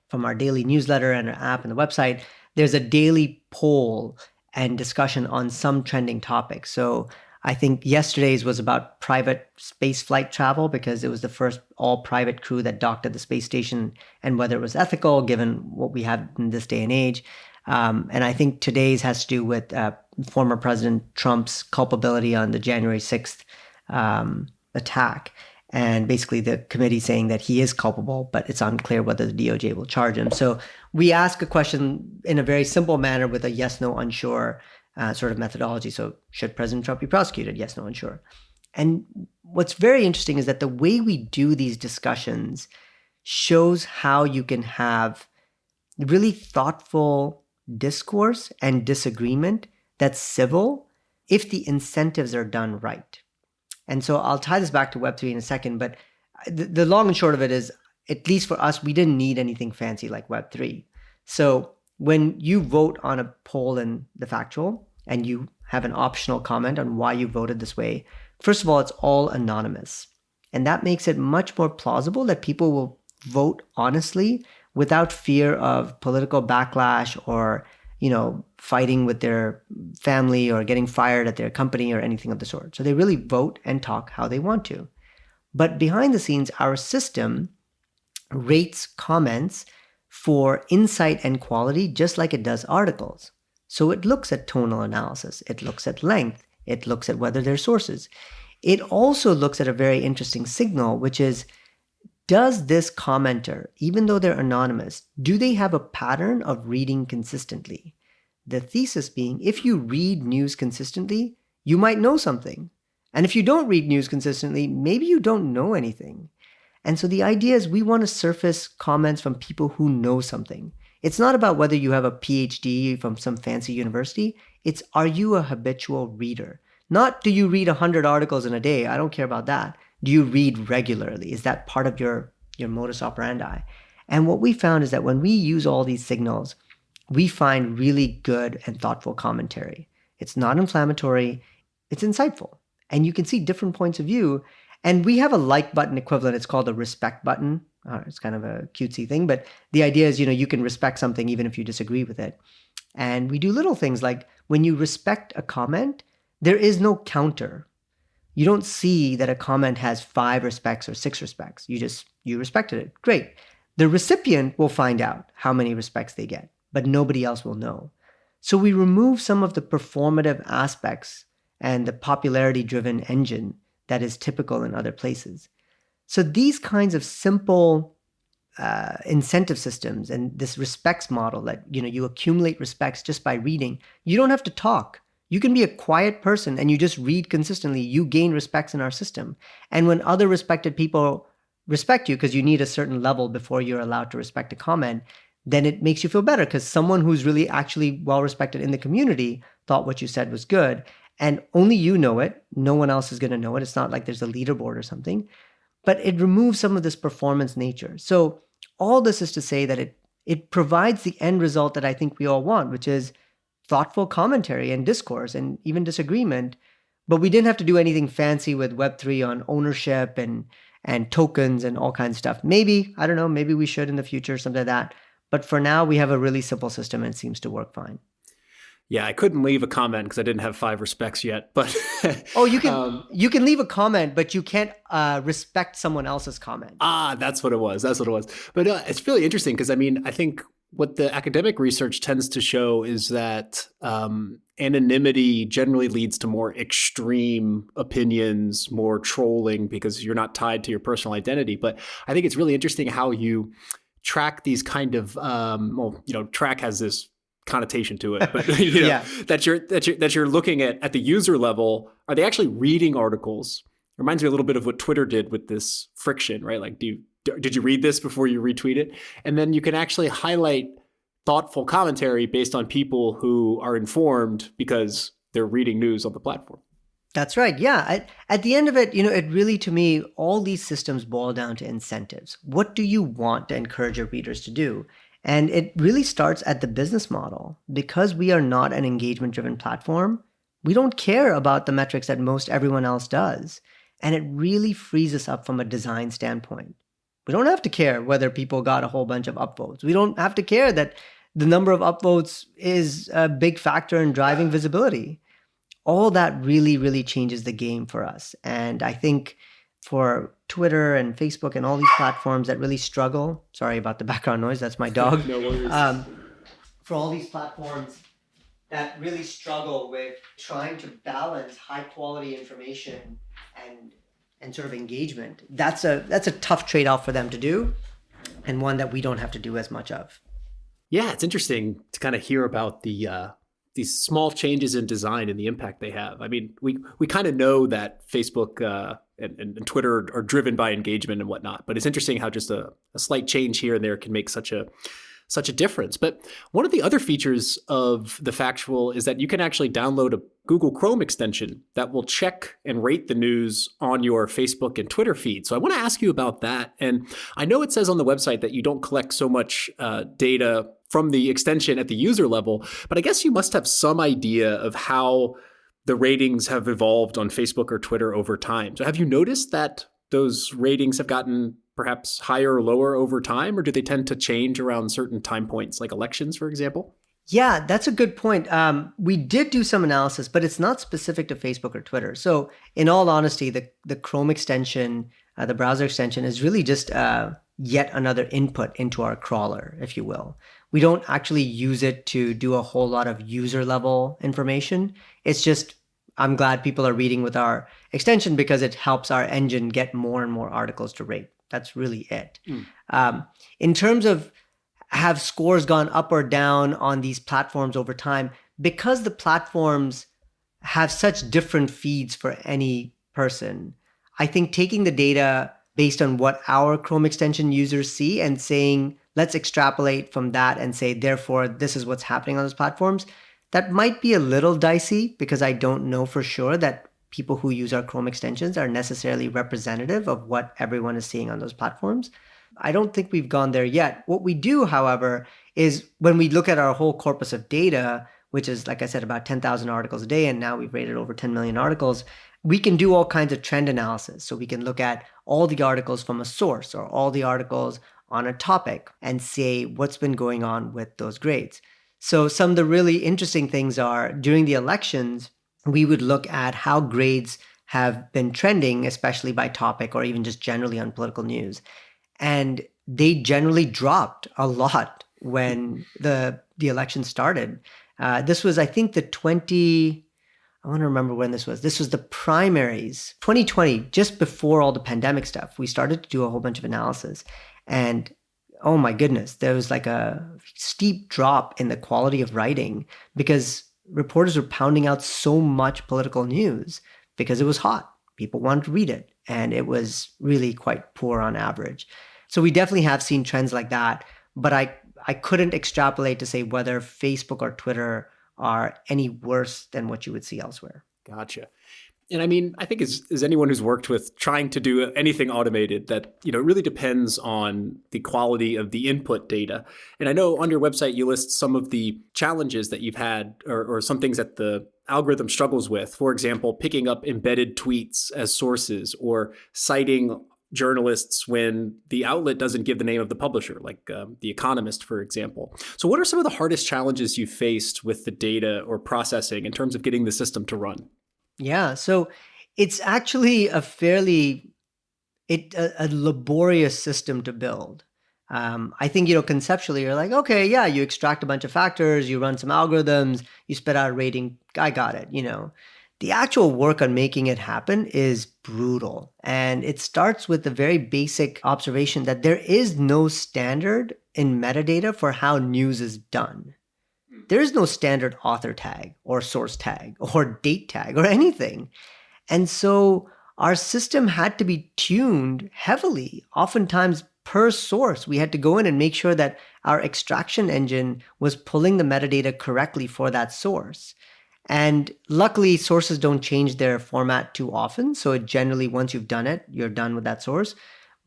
from our daily newsletter and our app and the website, there's a daily poll and discussion on some trending topics. So I think yesterday's was about private space flight travel, because it was the first all private crew that docked at the space station, and whether it was ethical given what we have in this day and age. And I think today's has to do with former President Trump's culpability on the January 6th attack. And basically the committee saying that he is culpable, but it's unclear whether the DOJ will charge him. So we ask a question in a very simple manner with a yes, no, unsure sort of methodology. So should President Trump be prosecuted? Yes, no, unsure. And what's very interesting is that the way we do these discussions shows how you can have really thoughtful discourse and disagreement that's civil if the incentives are done right. And so I'll tie this back to Web3 in a second, but the long and short of it is, at least for us, we didn't need anything fancy like Web3. So when you vote on a poll in The Factual and you have an optional comment on why you voted this way, first of all, it's all anonymous. And that makes it much more plausible that people will vote honestly without fear of political backlash or, fighting with their family or getting fired at their company or anything of the sort. So they really vote and talk how they want to. But behind the scenes, our system rates comments for insight and quality just like it does articles. So it looks at tonal analysis, it looks at length, it looks at whether they're sources. It also looks at a very interesting signal, which is, does this commenter, even though they're anonymous, do they have a pattern of reading consistently? The thesis being, if you read news consistently, you might know something. And if you don't read news consistently, maybe you don't know anything. And so the idea is we want to surface comments from people who know something. It's not about whether you have a PhD from some fancy university. It's, are you a habitual reader? Not do you read 100 articles in a day? I don't care about that. Do you read regularly? Is that part of your modus operandi? And what we found is that when we use all these signals, we find really good and thoughtful commentary. It's not inflammatory, it's insightful. And you can see different points of view. And we have a like button equivalent. It's called a respect button. It's kind of a cutesy thing, but the idea is, you can respect something even if you disagree with it. And we do little things like when you respect a comment, there is no counter. You don't see that a comment has 5 respects or 6 respects. You respected it. Great. The recipient will find out how many respects they get, but nobody else will know. So we remove some of the performative aspects and the popularity-driven engine that is typical in other places. So these kinds of simple incentive systems and this respects model that you accumulate respects just by reading, you don't have to talk. You can be a quiet person and you just read consistently. You gain respects in our system. And when other respected people respect you, because you need a certain level before you're allowed to respect a comment, then it makes you feel better because someone who's really actually well respected in the community thought what you said was good. And only you know it. No one else is going to know it. It's not like there's a leaderboard or something. But it removes some of this performance nature. So all this is to say that it provides the end result that I think we all want, which is thoughtful commentary and discourse and even disagreement. But we didn't have to do anything fancy with Web3 on ownership and tokens and all kinds of stuff. Maybe, I don't know, maybe we should in the future, something like that. But for now, we have a really simple system and it seems to work fine. Yeah, I couldn't leave a comment because I didn't have 5 respects yet. But oh, you can leave a comment, but you can't respect someone else's comment. That's what it was. But it's really interesting because I think what the academic research tends to show is that anonymity generally leads to more extreme opinions, more trolling because you're not tied to your personal identity. But I think it's really interesting how you track these kind of track has this connotation to it, but yeah. that you're looking at the user level. Are they actually reading articles? It reminds me a little bit of what Twitter did with this friction, right? Like, did you read this before you retweet it? And then you can actually highlight thoughtful commentary based on people who are informed because they're reading news on the platform. That's right. Yeah. At the end of it, it really, to me, all these systems boil down to incentives. What do you want to encourage your readers to do? And it really starts at the business model. Because we are not an engagement-driven platform, we don't care about the metrics that most everyone else does. And it really frees us up from a design standpoint. We don't have to care whether people got a whole bunch of upvotes. We don't have to care that the number of upvotes is a big factor in driving visibility. All that really, really changes the game for us. And I think for Twitter and Facebook and all these platforms that really struggle, sorry about the background noise, that's my dog. No worries. For all these platforms that really struggle with trying to balance high quality information and sort of engagement, that's a tough trade-off for them to do, and one that we don't have to do as much of. Yeah, it's interesting to kind of hear about these small changes in design and the impact they have. I mean, we kind of know that Facebook and Twitter are driven by engagement and whatnot, but it's interesting how just a slight change here and there can make such a difference. But one of the other features of the Factual is that you can actually download a Google Chrome extension that will check and rate the news on your Facebook and Twitter feed. So I want to ask you about that. And I know it says on the website that you don't collect so much data from the extension at the user level, but I guess you must have some idea of how the ratings have evolved on Facebook or Twitter over time. So have you noticed that those ratings have gotten perhaps higher or lower over time, or do they tend to change around certain time points, like elections, for example? Yeah, that's a good point. We did do some analysis, but it's not specific to Facebook or Twitter. So in all honesty, the Chrome extension, the browser extension is really just yet another input into our crawler, if you will. We don't actually use it to do a whole lot of user level information. It's just, I'm glad people are reading with our extension because it helps our engine get more and more articles to rate. That's really it. In terms of have scores gone up or down on these platforms over time, because the platforms have such different feeds for any person, I think taking the data based on what our Chrome extension users see and saying, let's extrapolate from that and say, therefore, this is what's happening on those platforms, That might be a little dicey because I don't know for sure that people who use our Chrome extensions are necessarily representative of what everyone is seeing on those platforms. I don't think we've gone there yet. What we do, however, is when we look at our whole corpus of data, which is, like I said, about 10,000 articles a day, and now we've rated over 10 million articles, we can do all kinds of trend analysis. So we can look at all the articles from a source or all the articles on a topic and say what's been going on with those grades. So some of the really interesting things are during the elections, we would look at how grades have been trending, especially by topic or even just generally on political news. And they generally dropped a lot when the election started. This was, I think, I want to remember when this was. This was the primaries, 2020, just before all the pandemic stuff. We started to do a whole bunch of analysis. And oh my goodness, there was like a steep drop in the quality of writing because reporters were pounding out so much political news because it was hot. People wanted to read it. And it was really quite poor on average. So we definitely have seen trends like that. But I couldn't extrapolate to say whether Facebook or Twitter are any worse than what you would see elsewhere. Gotcha. And I mean, I think as anyone who's worked with trying to do anything automated, that, it really depends on the quality of the input data. And I know on your website, you list some of the challenges that you've had or some things that the algorithm struggles with. For example, picking up embedded tweets as sources or citing journalists when the outlet doesn't give the name of the publisher, like The Economist, for example. So what are some of the hardest challenges you faced with the data or processing in terms of getting the system to run? Yeah, so it's actually a laborious system to build. I think, conceptually, you're like, okay, yeah, you extract a bunch of factors, you run some algorithms, you spit out a rating, I got it, The actual work on making it happen is brutal. And it starts with the very basic observation that there is no standard in metadata for how news is done. There is no standard author tag or source tag or date tag or anything. And so our system had to be tuned heavily, oftentimes per source. We had to go in and make sure that our extraction engine was pulling the metadata correctly for that source. And luckily, sources don't change their format too often. So it generally, once you've done it, you're done with that source.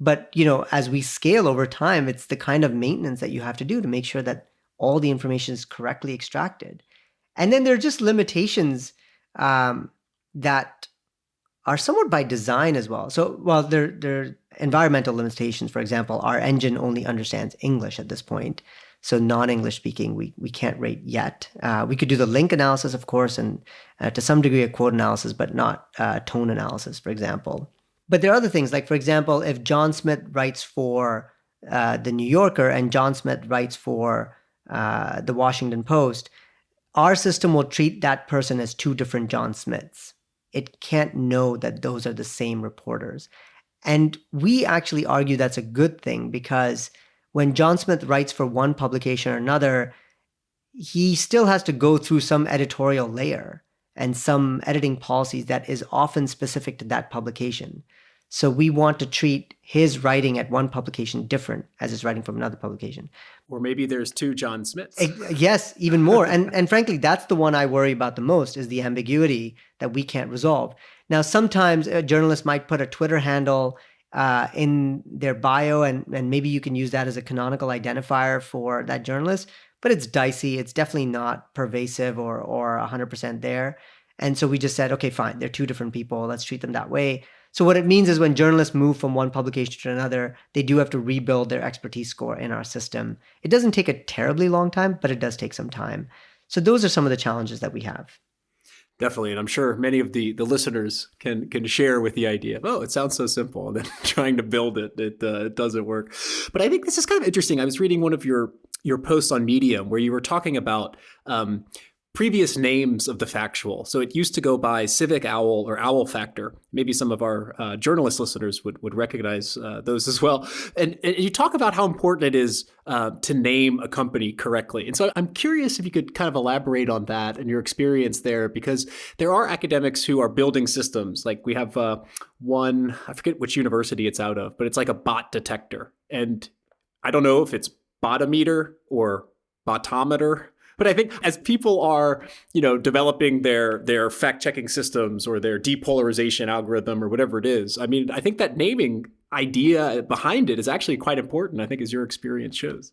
But, as we scale over time, it's the kind of maintenance that you have to do to make sure that all the information is correctly extracted. And then there are just limitations that are somewhat by design as well. So, well, there are environmental limitations. For example, our engine only understands English at this point. So non-English speaking, we can't rate yet. We could do the link analysis, of course, and to some degree a quote analysis, but not tone analysis, for example. But there are other things, like, for example, if John Smith writes for the New Yorker and John Smith writes for the Washington Post, our system will treat that person as two different John Smiths. It can't know that those are the same reporters. And we actually argue that's a good thing because when John Smith writes for one publication or another, he still has to go through some editorial layer and some editing policies that is often specific to that publication. So we want to treat his writing at one publication different as his writing from another publication. Or maybe there's two John Smiths. Yes, even more. And frankly, that's the one I worry about the most, is the ambiguity that we can't resolve. Now, sometimes a journalist might put a Twitter handle in their bio, and maybe you can use that as a canonical identifier for that journalist, but it's dicey. It's definitely not pervasive or 100% there. And so we just said, okay, fine, they're two different people. Let's treat them that way. So what it means is when journalists move from one publication to another, they do have to rebuild their expertise score in our system. It doesn't take a terribly long time, but it does take some time. So those are some of the challenges that we have. Definitely. And I'm sure many of the listeners can share with the idea of, oh, it sounds so simple. And then trying to build it, it doesn't work. But I think this is kind of interesting. I was reading one of your posts on Medium where you were talking about previous names of the factual. So it used to go by Civic Owl or Owl Factor. Maybe some of our journalist listeners would recognize those as well. And you talk about how important it is to name a company correctly. And so I'm curious if you could kind of elaborate on that and your experience there, because there are academics who are building systems. Like we have one, I forget which university it's out of, but it's like a bot detector. And I don't know if it's botometer or botometer. But I think as people are, developing their fact checking systems or their depolarization algorithm or whatever it is, I mean, I think that naming idea behind it is actually quite important. I think, as your experience shows.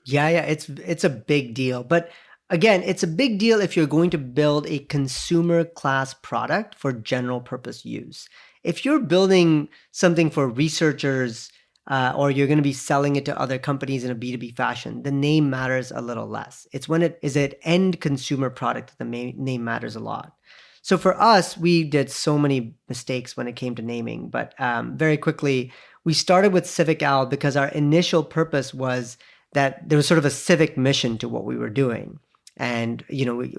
Yeah, it's a big deal. But again, it's a big deal if you're going to build a consumer class product for general purpose use. If you're building something for researchers, or you're going to be selling it to other companies in a B2B fashion, the name matters a little less. It's when it is an end consumer product that the name matters a lot. So for us, we did so many mistakes when it came to naming, but very quickly, we started with Civic Owl because our initial purpose was that there was sort of a civic mission to what we were doing. And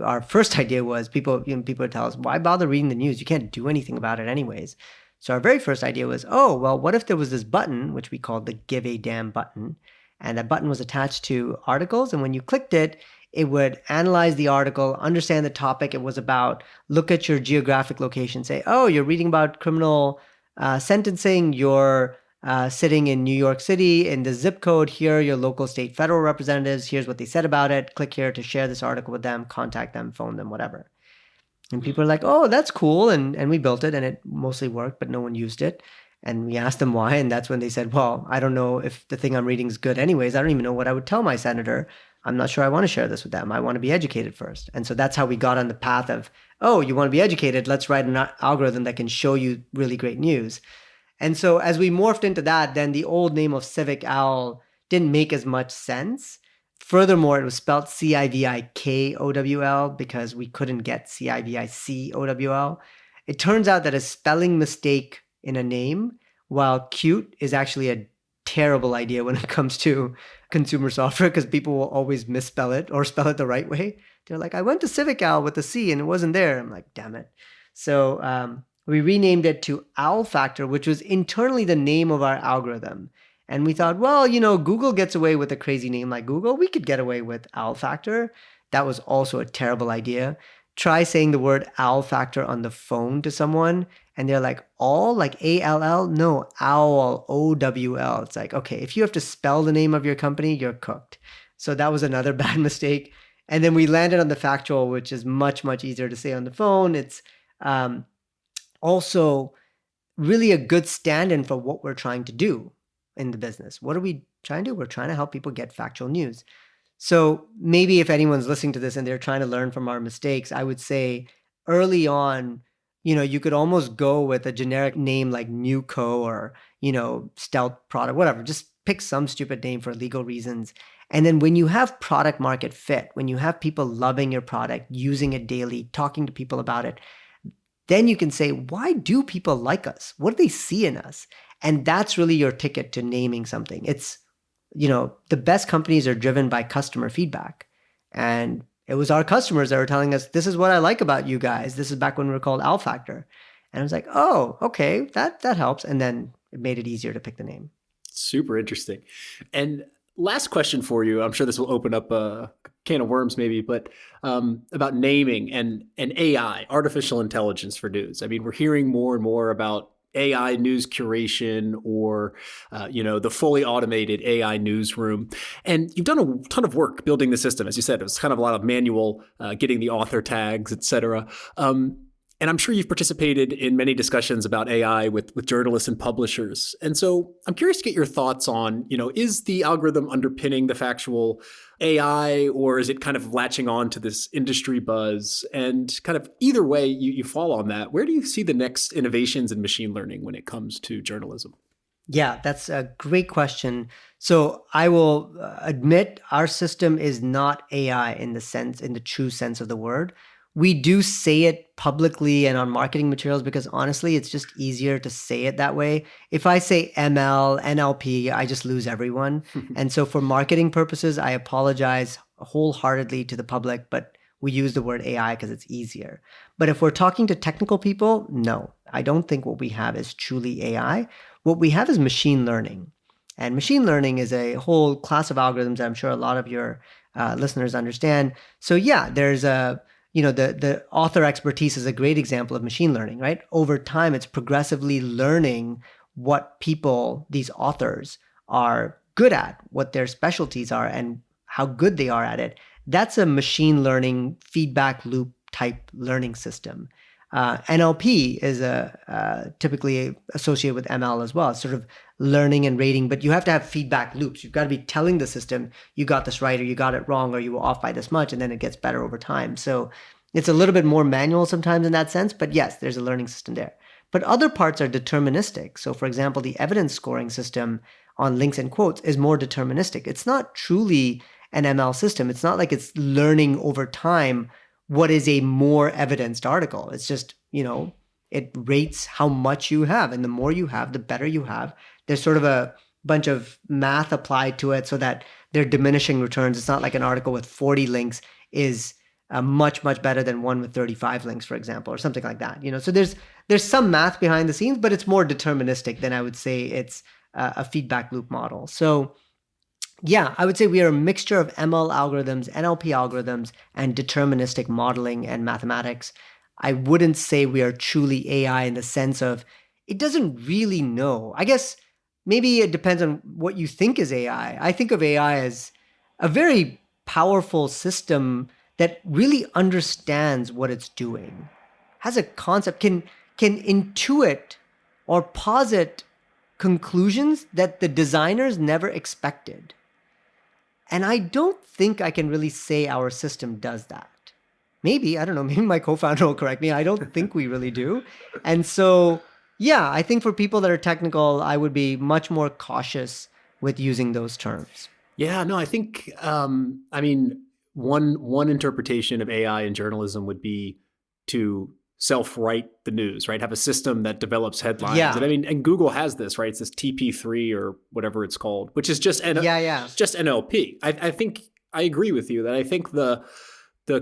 our first idea was people would tell us, why bother reading the news? You can't do anything about it anyways. So our very first idea was, oh, well, what if there was this button, which we called the Give a Damn button, and that button was attached to articles, and when you clicked it, it would analyze the article, understand the topic it was about, look at your geographic location, say, oh, you're reading about criminal sentencing, you're sitting in New York City in the zip code. Here are your local, state, federal representatives. Here's what they said about it. Click here to share this article with them, contact them, phone them, whatever. And people are like, oh, that's cool. And we built it and it mostly worked, but no one used it. And we asked them why. And that's when they said, well, I don't know if the thing I'm reading is good anyways. I don't even know what I would tell my senator. I'm not sure I want to share this with them. I want to be educated first. And so that's how we got on the path of, oh, you want to be educated? Let's write an algorithm that can show you really great news. And so as we morphed into that, then the old name of Civic Owl didn't make as much sense. Furthermore, it was spelled Civikowl because we couldn't get Civicowl. It turns out that a spelling mistake in a name, while cute, is actually a terrible idea when it comes to consumer software because people will always misspell it or spell it the right way. They're like, I went to Civic Owl with a C and it wasn't there. I'm like, damn it. So we renamed it to Owl Factor, which was internally the name of our algorithm. And we thought, well, Google gets away with a crazy name like Google. We could get away with Owl Factor. That was also a terrible idea. Try saying the word Owl Factor on the phone to someone, and they're like, all, like ALL? No, Owl, OWL. It's like, okay, if you have to spell the name of your company, you're cooked. So that was another bad mistake. And then we landed on the Factual, which is much, much easier to say on the phone. It's also really a good stand-in for what we're trying to do in the business. What are we trying to do? We're trying to help people get factual news. So maybe if anyone's listening to this and they're trying to learn from our mistakes, I would say early on, you could almost go with a generic name like Newco or, Stealth Product, whatever. Just pick some stupid name for legal reasons. And then when you have product market fit, when you have people loving your product, using it daily, talking to people about it, then you can say, why do people like us? What do they see in us? And that's really your ticket to naming something. It's, the best companies are driven by customer feedback. And it was our customers that were telling us, this is what I like about you guys. This is back when we were called Owl Factor. And I was like, oh, okay, that helps. And then it made it easier to pick the name. Super interesting. And last question for you. I'm sure this will open up a can of worms maybe, but about naming and AI, artificial intelligence for news. I mean, we're hearing more and more about AI news curation or, the fully automated AI newsroom. And you've done a ton of work building the system. As you said, it was kind of a lot of manual, getting the author tags, et cetera. And I'm sure you've participated in many discussions about AI with journalists and publishers. And so I'm curious to get your thoughts on, is the algorithm underpinning the factual AI, or is it kind of latching on to this industry buzz? And kind of either way you fall on that, where do you see the next innovations in machine learning when it comes to journalism? Yeah, that's a great question. So I will admit our system is not AI in the true sense of the word. We do say it publicly and on marketing materials because honestly, it's just easier to say it that way. If I say ML, NLP, I just lose everyone. And so for marketing purposes, I apologize wholeheartedly to the public, but we use the word AI because it's easier. But if we're talking to technical people, no, I don't think what we have is truly AI. What we have is machine learning. And machine learning is a whole class of algorithms that I'm sure a lot of your listeners understand. So yeah, there's the author expertise is a great example of machine learning, right? Over time, it's progressively learning what these authors are good at, what their specialties are, and how good they are at it. That's a machine learning feedback loop type learning system. NLP is typically associated with ML as well, sort of learning and rating, but you have to have feedback loops. You've got to be telling the system you got this right or you got it wrong or you were off by this much, and then it gets better over time. So it's a little bit more manual sometimes in that sense, but yes, there's a learning system there. But other parts are deterministic. So for example, the evidence scoring system on links and quotes is more deterministic. It's not truly an ML system. It's not like it's learning over time what is a more evidenced article. It's just, it rates how much you have. And the more you have, the better you have. There's sort of a bunch of math applied to it so that they're diminishing returns. It's not like an article with 40 links is much, much better than one with 35 links, for example, or something like that. So there's some math behind the scenes, but it's more deterministic than I would say it's a feedback loop model. So yeah, I would say we are a mixture of ML algorithms, NLP algorithms, and deterministic modeling and mathematics. I wouldn't say we are truly AI in the sense of it doesn't really know. I guess maybe it depends on what you think is AI. I think of AI as a very powerful system that really understands what it's doing, has a concept, can intuit or posit conclusions that the designers never expected. And I don't think I can really say our system does that. Maybe, I don't know, maybe my co-founder will correct me. I don't think we really do. And so, yeah, I think for people that are technical, I would be much more cautious with using those terms. Yeah, no, I think, one interpretation of AI in journalism would be to self-write the news, right? Have a system that develops headlines. Yeah. And Google has this, right? It's this TP3 or whatever it's called, which is just just NLP. I think I agree with you that I think the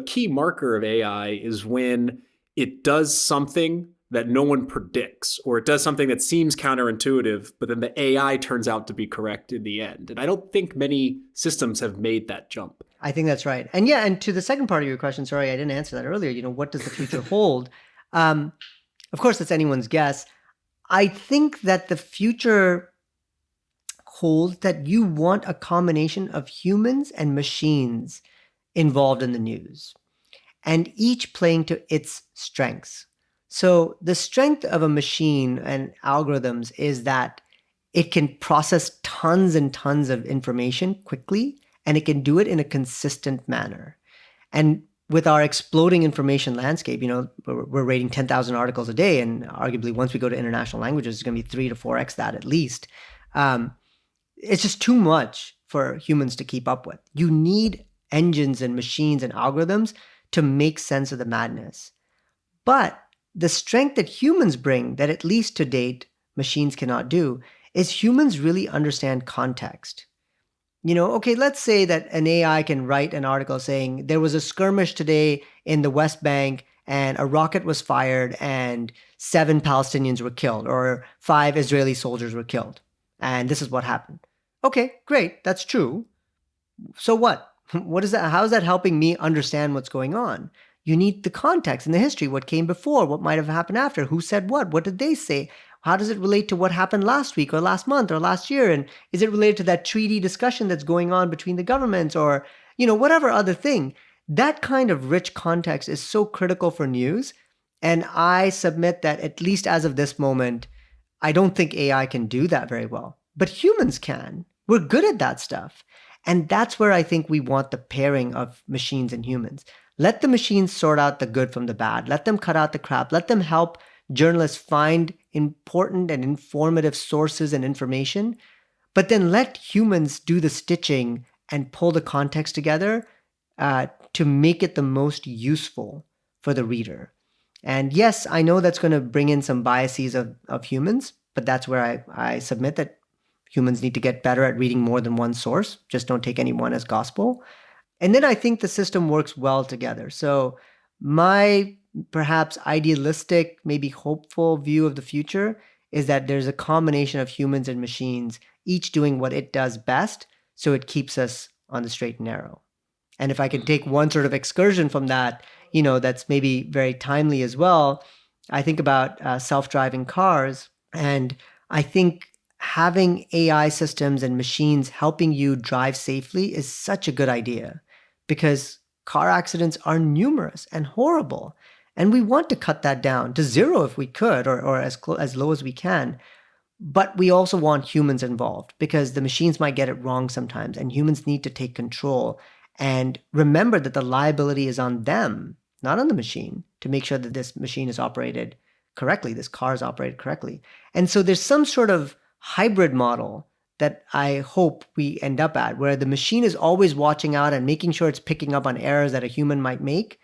key marker of AI is when it does something that no one predicts, or it does something that seems counterintuitive, but then the AI turns out to be correct in the end. And I don't think many systems have made that jump. I think that's right. And yeah, and to the second part of your question, sorry, I didn't answer that earlier. What does the future hold? Of course, it's anyone's guess. I think that the future holds that you want a combination of humans and machines involved in the news, and each playing to its strengths. So the strength of a machine and algorithms is that it can process tons and tons of information quickly, and it can do it in a consistent manner. And with our exploding information landscape, we're rating 10,000 articles a day, and arguably once we go to international languages, it's going to be 3 to 4x that at least. It's just too much for humans to keep up with. You need engines and machines and algorithms to make sense of the madness. But the strength that humans bring, that at least to date machines cannot do, is humans really understand context. Okay, let's say that an AI can write an article saying there was a skirmish today in the West Bank and a rocket was fired and 7 Palestinians were killed, or 5 Israeli soldiers were killed. And this is what happened. Okay, great. That's true. So what? What is that? How is that helping me understand what's going on? You need the context and the history, what came before, what might have happened after, who said what did they say? How does it relate to what happened last week or last month or last year? And is it related to that treaty discussion that's going on between the governments or, whatever other thing? That kind of rich context is so critical for news. And I submit that at least as of this moment, I don't think AI can do that very well. But humans can. We're good at that stuff. And that's where I think we want the pairing of machines and humans. Let the machines sort out the good from the bad. Let them cut out the crap. Let them help journalists find important and informative sources and information, but then let humans do the stitching and pull the context together to make it the most useful for the reader. And yes, I know that's going to bring in some biases of humans, but that's where I submit that humans need to get better at reading more than one source. Just don't take any one as gospel. And then I think the system works well together. So my perhaps idealistic, maybe hopeful view of the future is that there's a combination of humans and machines, each doing what it does best, so it keeps us on the straight and narrow. And if I can take one sort of excursion from that, that's maybe very timely as well, I think about self-driving cars, and I think having AI systems and machines helping you drive safely is such a good idea, because car accidents are numerous and horrible. And we want to cut that down to zero if we could, or as low as we can. But we also want humans involved because the machines might get it wrong sometimes, and humans need to take control and remember that the liability is on them, not on the machine, to make sure that this machine is operated correctly, this car is operated correctly. And so there's some sort of hybrid model that I hope we end up at, where the machine is always watching out and making sure it's picking up on errors that a human might make,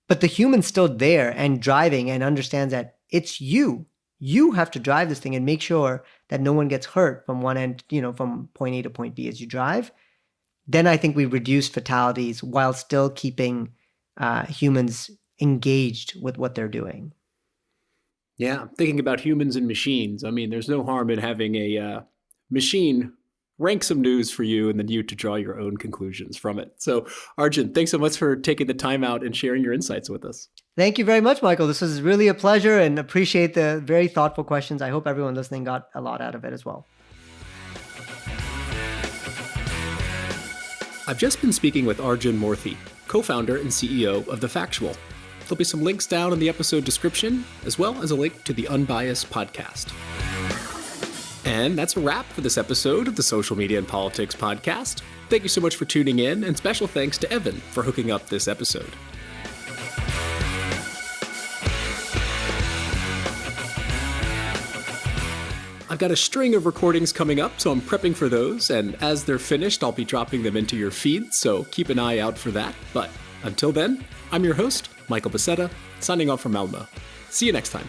but the human's still there and driving and understands that it's you. You have to drive this thing and make sure that no one gets hurt from one end, from point A to point B as you drive. Then I think we reduce fatalities while still keeping humans engaged with what they're doing. Yeah, thinking about humans and machines, I mean, there's no harm in having a machine rank some news for you and then you to draw your own conclusions from it. So, Arjun, thanks so much for taking the time out and sharing your insights with us. Thank you very much, Michael. This was really a pleasure and appreciate the very thoughtful questions. I hope everyone listening got a lot out of it as well. I've just been speaking with Arjun Moorthy, co-founder and CEO of The Factual. There'll be some links down in the episode description, as well as a link to the Unbiased podcast. And that's a wrap for this episode of the Social Media and Politics podcast. Thank you so much for tuning in, and special thanks to Evan for hooking up this episode. I've got a string of recordings coming up, so I'm prepping for those, and as they're finished, I'll be dropping them into your feed, so keep an eye out for that. But until then, I'm your host, Michael Becerra, signing off from Malmo. See you next time.